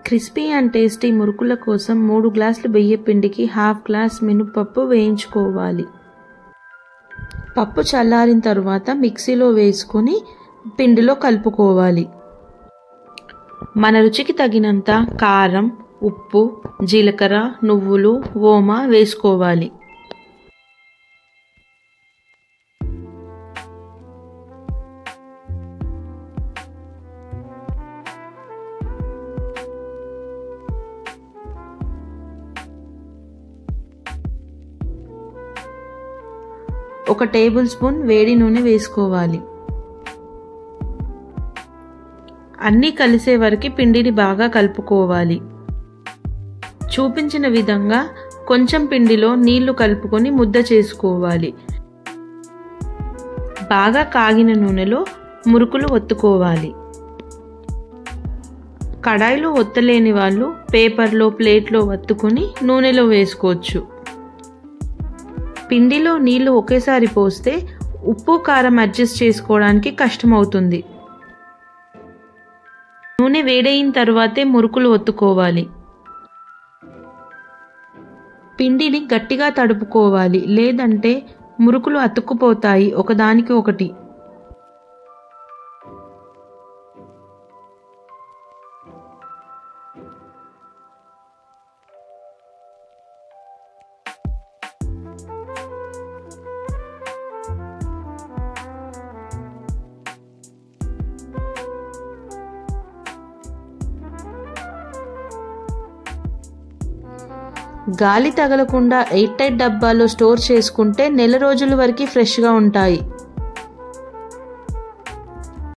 Crispy and tasty మురుకుల కోసం 3 గ్లాసుల బియ్యం పిండికి ½ గ్లాస్ మినపప్పు వేయించుకోవాలి. పప్పు చల్లారిన తర్వాత మిక్సీలో వేసుకొని పిండిలో కలుపుకోవాలి. మన రుచికి తగినంత కారం, ఉప్పు, జీలకర్ర, నువ్వులు, ఓమ వేసుకోవాలి. ఒక టేబుల్ స్పూన్ వేడి నూనె వేసుకోవాలి. అన్నీ కలిసే వరకు పిండిని బాగా కలుపుకోవాలి. చూపించిన విధంగా కొంచెం పిండిలో నీళ్లు కలుపుకొని ముద్ద చేసుకోవాలి. బాగా కాగిన నూనెలో మురుకులు ఒత్తుకోవాలి. కడాయిలో ఒత్తలేని వాళ్ళు పేపర్లో, ప్లేట్లో ఒత్తుకొని నూనెలో వేసుకోవచ్చు. పిండిలో నీళ్లు ఒకేసారి పోస్తే ఉప్పు, కారం అడ్జస్ట్ చేసుకోవడానికి కష్టమవుతుంది. నూనె వేడైన తర్వాతే మురుకులు ఒత్తుకోవాలి. పిండిని గట్టిగా తడుపుకోవాలి, లేదంటే మురుకులు అతుక్కుపోతాయి ఒకదానికి ఒకటి. గాలి తగలకుండా ఎయిర్ టైట్ డబ్బాలో స్టోర్ చేసుకుంటే నెల రోజుల వరకు ఫ్రెష్గా ఉంటాయి.